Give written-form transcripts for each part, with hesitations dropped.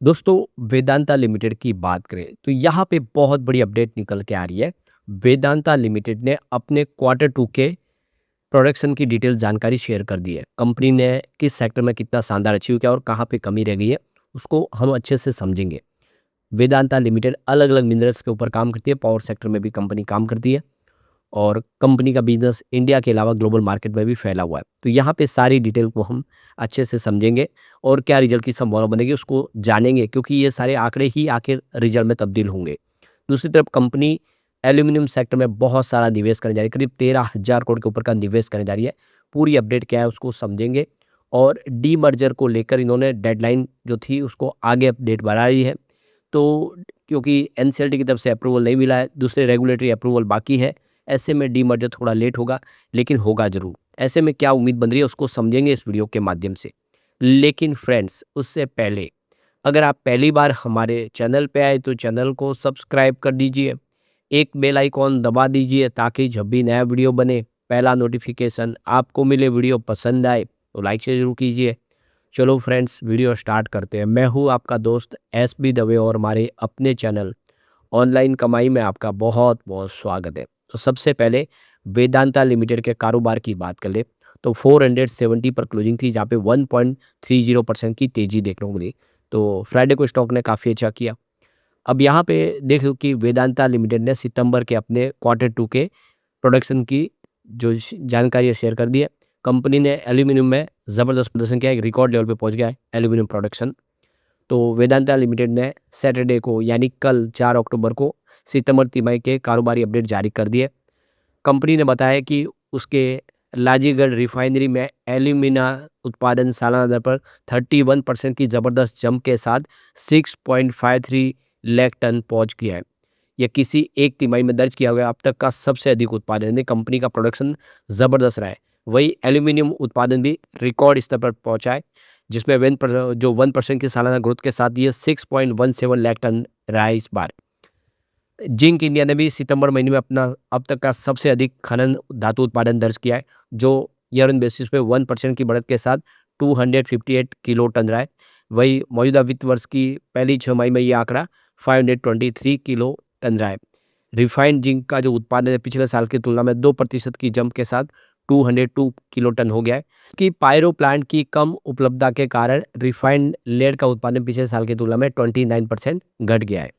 दोस्तों, वेदांता लिमिटेड की बात करें तो यहाँ पे बहुत बड़ी अपडेट निकल के आ रही है। वेदांता लिमिटेड ने अपने क्वार्टर टू के प्रोडक्शन की डिटेल जानकारी शेयर कर दी है। कंपनी ने किस सेक्टर में कितना शानदार अचीव किया और कहाँ पे कमी रह गई है, उसको हम अच्छे से समझेंगे। वेदांता लिमिटेड अलग अलग मिनरल्स के ऊपर काम करती है, पावर सेक्टर में भी कंपनी काम करती है और कंपनी का बिजनेस इंडिया के अलावा ग्लोबल मार्केट में भी फैला हुआ है। तो यहाँ पे सारी डिटेल को हम अच्छे से समझेंगे और क्या रिजल्ट की संभावना बनेगी उसको जानेंगे, क्योंकि ये सारे आंकड़े ही आखिर रिजल्ट में तब्दील होंगे। दूसरी तरफ कंपनी एल्यूमिनियम सेक्टर में बहुत सारा निवेश करने जा रही है, करीब 13,000 करोड़ के ऊपर का निवेश करने जा रही है। पूरी अपडेट क्या है उसको समझेंगे और डीमर्जर को लेकर इन्होंने डेडलाइन जो थी उसको आगे अपडेट बढ़ा रही है। तो क्योंकि एनसीएलटी की तरफ से अप्रूवल नहीं मिला है, दूसरे रेगुलेटरी अप्रूवल बाकी है, ऐसे में डीमर्जर थोड़ा लेट होगा, लेकिन होगा ज़रूर। ऐसे में क्या उम्मीद बन रही है उसको समझेंगे इस वीडियो के माध्यम से। लेकिन फ्रेंड्स, उससे पहले अगर आप पहली बार हमारे चैनल पे आए तो चैनल को सब्सक्राइब कर दीजिए, एक बेल आइकॉन दबा दीजिए ताकि जब भी नया वीडियो बने पहला नोटिफिकेशन आपको मिले। वीडियो पसंद आए तो लाइक से ज़रूर कीजिए। चलो फ्रेंड्स, वीडियो स्टार्ट करते हैं। मैं हूँ आपका दोस्त एस बी दवे और हमारे अपने चैनल ऑनलाइन कमाई में आपका बहुत बहुत स्वागत है। तो सबसे पहले वेदांता लिमिटेड के कारोबार की बात कर ले तो 470 पर क्लोजिंग थी, जहाँ पे 1.30% की तेजी देखने को मिली। तो फ्राइडे को स्टॉक ने काफ़ी अच्छा किया। अब यहाँ पे देख लो कि वेदांता लिमिटेड ने सितंबर के अपने क्वार्टर टू के प्रोडक्शन की जो जानकारी है शेयर कर दी है। कंपनी ने एल्यूमिनियम में ज़बरदस्त प्रदर्शन किया है, एक रिकॉर्ड लेवल पे पहुंच गया है एल्यूमिनियम प्रोडक्शन। तो वेदांता लिमिटेड ने सैटरडे को यानी कल 4 अक्टूबर को सितंबर तिमाही के कारोबारी अपडेट जारी कर दिए। कंपनी ने बताया कि उसके लाजीगढ़ रिफाइनरी में एल्यूमिना उत्पादन सालाना दर पर 31% की ज़बरदस्त जंप के साथ 6.53 लाख टन पहुंच गया है। यह किसी एक तिमाही में दर्ज किया गया अब तक का सबसे अधिक उत्पादन है। कंपनी का प्रोडक्शन ज़बरदस्त रहा है। वही एल्यूमिनियम उत्पादन भी रिकॉर्ड स्तर पर पहुंचा है, जिसमें 1% की सालाना ग्रोथ के साथ ये 6.17 लाख टन रहा है इस बार। जिंक इंडिया ने भी सितंबर महीने में अपना अब तक का सबसे अधिक खनन धातु उत्पादन दर्ज किया है, जो ईयर ऑन बेसिस पे 1% की बढ़त के साथ 258 किलो टन रहा है। वही मौजूदा वित्त वर्ष की पहली 6 माही में ये आंकड़ा 523 किलो टन रहा है। रिफाइंड जिंक का जो उत्पादन है पिछले साल की तुलना में 2% की जंप के साथ 202 किलो टन हो गया है। कि पायरो प्लांट की कम उपलब्धता के कारण रिफाइंड लेड का उत्पादन पिछले साल की तुलना में 29% घट गया है।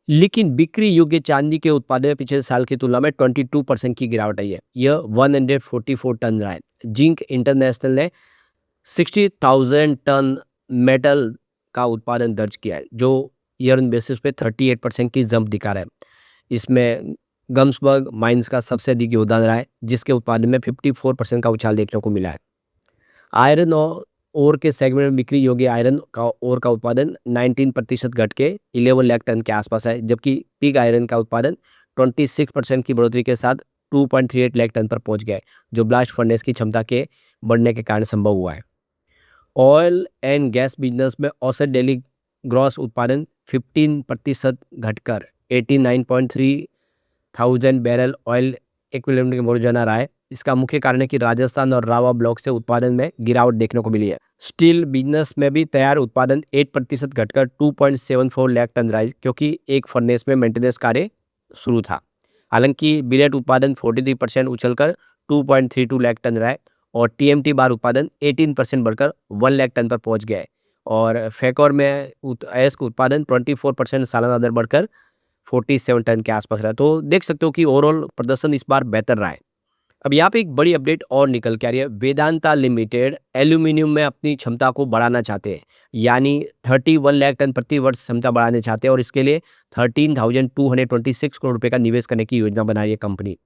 लेकिन बिक्री योग्य चांदी के उत्पादन में पिछले साल की तुलना में 22% की गिरावट आई है। यह 144 टन रहा है। जिंक इंटरनेशनल ने 60,000 टन मेटल का उत्पादन दर्ज किया है, जो ईयर ऑन बेसिस पे 38% की जंप दिखा रहा है। इसमें गम्सबर्ग माइंस का सबसे अधिक योगदान रहा है, जिसके उत्पादन में 54% का उछाल देखने को मिला है। आयरन और ओर के सेगमेंट में बिक्री योग्य आयरन का ओर का उत्पादन 19% घट के 11 लाख टन के आसपास है, जबकि पिग आयरन का उत्पादन 26% की बढ़ोतरी के साथ 2.38 लाख टन पर पहुंच गया है, जो ब्लास्ट फर्नेस की क्षमता के बढ़ने के कारण संभव हुआ है। ऑयल एंड गैस बिजनेस में औसत डेली ग्रॉस उत्पादन 15% घटकर 89.3 थाउजेंड बैरल ऑयल इक्विवेलेंट के रोजाना रहा है। इसका मुख्य कारण है कि राजस्थान और रावा ब्लॉक से उत्पादन में गिरावट देखने को मिली है। स्टील बिजनेस में भी तैयार उत्पादन 8% घटकर 2.74 लाख टन रहा है, क्योंकि एक फर्नेस में मेंटेनेंस कार्य शुरू था। हालांकि बिलेट उत्पादन 43% उछलकर 2.32 लाख टन रहा है और टीएमटी बार उत्पादन 18% बढ़कर 1 लाख टन पर पहुंच गया है। और फेकोर में अयस्क उत्पादन 24% सालाना दर बढ़कर 47 टन के आसपास रहा। तो देख सकते हो कि ओवरऑल प्रदर्शन इस बार बेहतर रहा है। अब यहाँ पे एक बड़ी अपडेट और निकल के आ रही है। वेदांता लिमिटेड एल्यूमिनियम में अपनी क्षमता को बढ़ाना चाहते हैं, यानी 31 लाख टन प्रति वर्ष क्षमता बढ़ाना चाहते हैं और इसके लिए 13,226 करोड़ रुपए का निवेश करने की योजना बना रही है कंपनी।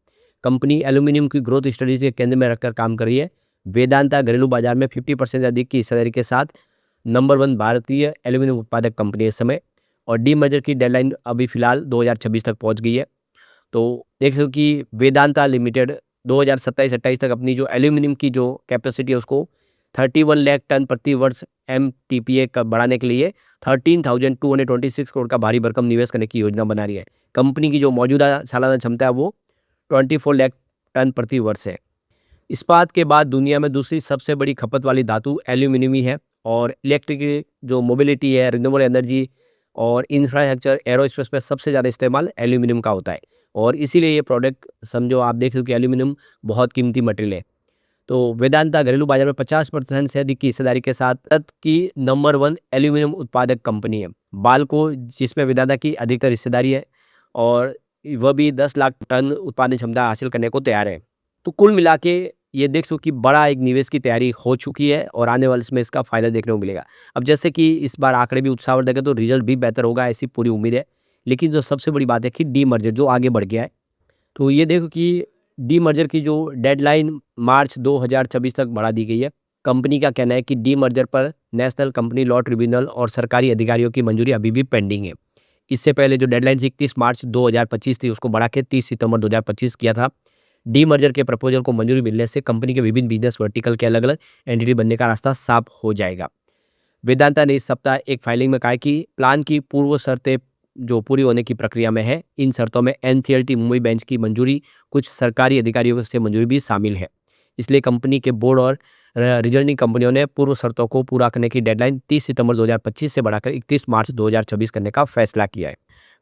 कंपनी एल्यूमिनियम की ग्रोथ स्ट्रेटेजी के केंद्र में रखकर काम कर रही है। वेदांता घरेलू बाजार में 50% से अधिक की हिस्सेदारी के साथ नंबर 1 भारतीय एल्यूमिनियम उत्पादक कंपनी है इस समय, और डीमर्जर की डेडलाइन अभी फिलहाल 2026 तक पहुंच गई है। तो देख सकते हो कि वेदांता लिमिटेड 2027-28 तक अपनी जो एल्यूमिनियम की जो कैपेसिटी है उसको 31 लाख टन प्रति वर्ष एमटीपीए का बढ़ाने के लिए 13,226 करोड़ का भारी भरकम निवेश करने की योजना बना रही है। कंपनी की जो मौजूदा सालाना क्षमता है वो 24 लाख टन प्रति वर्ष है। इस्पात के बाद दुनिया में दूसरी सबसे बड़ी खपत वाली धातु एल्यूमिनियम ही है और इलेक्ट्रिक जो मोबिलिटी है, रिन्यूएबल एनर्जी और इंफ्रास्ट्रक्चर, एरोस्पेस में सबसे ज़्यादा इस्तेमाल एल्यूमीनियम का होता है और इसीलिए ये प्रोडक्ट समझो आप देख रहे हो कि एल्यूमीनियम बहुत कीमती मटेरियल है। तो वेदांता घरेलू बाजार में 50% से अधिक की हिस्सेदारी के साथ भारत की नंबर 1 एल्यूमीनियम उत्पादक कंपनी है। बाल्को जिसमें वेदांता की अधिकतर हिस्सेदारी है और वह भी 10 लाख टन उत्पादन क्षमता हासिल करने को तैयार है। तो कुल मिला के ये देख सको कि बड़ा एक निवेश की तैयारी हो चुकी है और आने वाले समय इसका फ़ायदा देखने को मिलेगा। अब जैसे कि इस बार आंकड़े भी उत्साहवर्धक है तो रिजल्ट भी बेहतर होगा ऐसी पूरी उम्मीद है। लेकिन जो सबसे बड़ी बात है कि डीमर्जर जो आगे बढ़ गया है, तो ये देखो कि डीमर्जर की जो डेडलाइन मार्च 2024 तक बढ़ा दी गई है। कंपनी का कहना है कि डीमर्जर पर नेशनल कंपनी लॉ ट्रिब्यूनल और सरकारी अधिकारियों की मंजूरी अभी भी पेंडिंग है। इससे पहले जो डेडलाइन 31 मार्च 2025 थी उसको बढ़ा के 30 सितंबर 2025 किया था। डीमर्जर के प्रपोजल को मंजूरी मिलने से कंपनी के विभिन्न बिजनेस वर्टिकल के अलग-अलग एंटिटी बनने का रास्ता साफ हो जाएगा। वेदांता ने इस सप्ताह एक फाइलिंग में कहा है कि प्लान की पूर्व शर्तें जो पूरी होने की प्रक्रिया में है। इन शर्तों में एनसीएलटी मुंबई बेंच की मंजूरी, कुछ सरकारी अधिकारियों से मंजूरी भी शामिल है। इसलिए कंपनी के बोर्ड और रिजर्निंग कंपनियों ने पूर्व शर्तों को पूरा करने की डेडलाइन 30 सितंबर 2025 से बढ़ाकर 31 मार्च 2024 करने का फैसला किया है।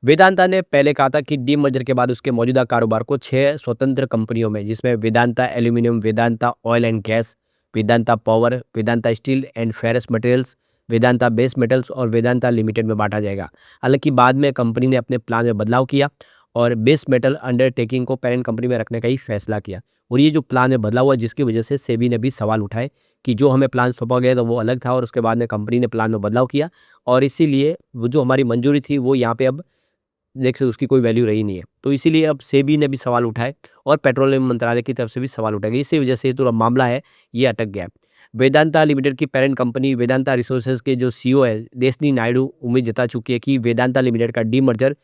वेदांता ने पहले कहा था कि डीमर्जर के बाद उसके मौजूदा कारोबार को 6 स्वतंत्र कंपनियों में, जिसमें Vedanta aluminium, Vedanta oil and gas, Vedanta power, Vedanta steel and ferrous materials, Vedanta base metals और वेदांता लिमिटेड में बांटा जाएगा। हालांकि बाद में कंपनी ने अपने प्लान में बदलाव किया और बेस मेटल अंडरटेकिंग को पेरेंट कंपनी में रखने का ही फैसला किया। और ये जो प्लान में बदलाव हुआ जिसकी वजह से सेबी ने भी सवाल उठाए कि जो हमें प्लान सौंपा गया था वो अलग था और उसके बाद में कंपनी ने प्लान में बदलाव किया और इसीलिए वो जो हमारी मंजूरी थी वो यहाँ पे अब देखिए उसकी कोई वैल्यू रही नहीं है। तो इसीलिए अब सेबी ने भी सवाल उठाए और पेट्रोलियम मंत्रालय की तरफ से भी सवाल उठाए गए। इसी वजह से जो मामला है ये अटक गया। वेदांता लिमिटेड की पेरेंट कंपनी वेदांता रिसोर्सेज के जो सीईओ है देशनी नायडू उम्मीद जता चुकी है कि वेदांता लिमिटेड का डीमर्जर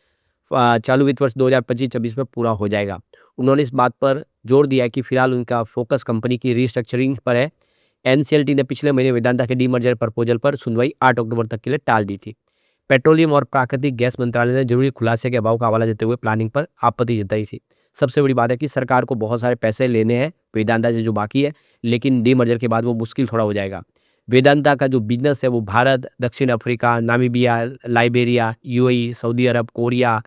चालू वित्त वर्ष 2025-26 में पूरा हो जाएगा। उन्होंने इस बात पर जोर दिया है कि फिलहाल उनका फोकस कंपनी की रीस्ट्रक्चरिंग पर है। एनसीएलटी ने पिछले महीने वेदांता के डीमर्जर प्रपोजल पर सुनवाई 8 अक्टूबर तक के लिए टाल दी थी। पेट्रोलियम और प्राकृतिक गैस मंत्रालय ने जरूरी खुलासे के अभाव का हवाला देते हुए प्लानिंग पर आपत्ति जताई थी। सबसे बड़ी बात है कि सरकार को बहुत सारे पैसे लेने हैं वेदांता से जो बाकी है, लेकिन डीमर्जर के बाद वो मुश्किल थोड़ा हो जाएगा। वेदांता का जो बिजनेस है वो भारत, दक्षिण Africa, Namibia, Liberia, UAE, Saudi Arab, Korea,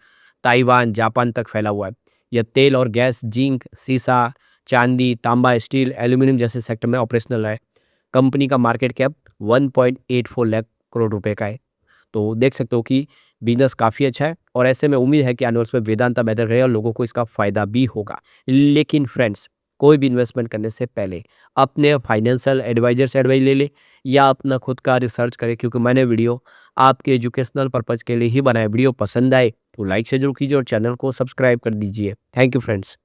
Taiwan, Japan तक फैला हुआ है। यह तेल और गैस, जिंक, सीसा, चांदी, तांबा, स्टील, एल्यूमिनियम जैसे सेक्टर में ऑपरेशनल है। कंपनी का मार्केट कैप 1.84 लाख करोड़ रुपए का है। तो देख सकते हो कि बिजनेस काफ़ी अच्छा है और ऐसे में उम्मीद है कि आने वाले समय वेदांता बेहतर करेगा और लोगों को इसका फ़ायदा भी होगा। लेकिन फ्रेंड्स, कोई भी इन्वेस्टमेंट करने से पहले अपने फाइनेंशियल एडवाइजर से एडवाइस ले ले या अपना खुद का रिसर्च करें, क्योंकि मैंने वीडियो आपके एजुकेशनल पर्पज़ के लिए ही बनाया। वीडियो पसंद आए तो लाइक से जरूर कीजिए और चैनल को सब्सक्राइब कर दीजिए। Thank you friends.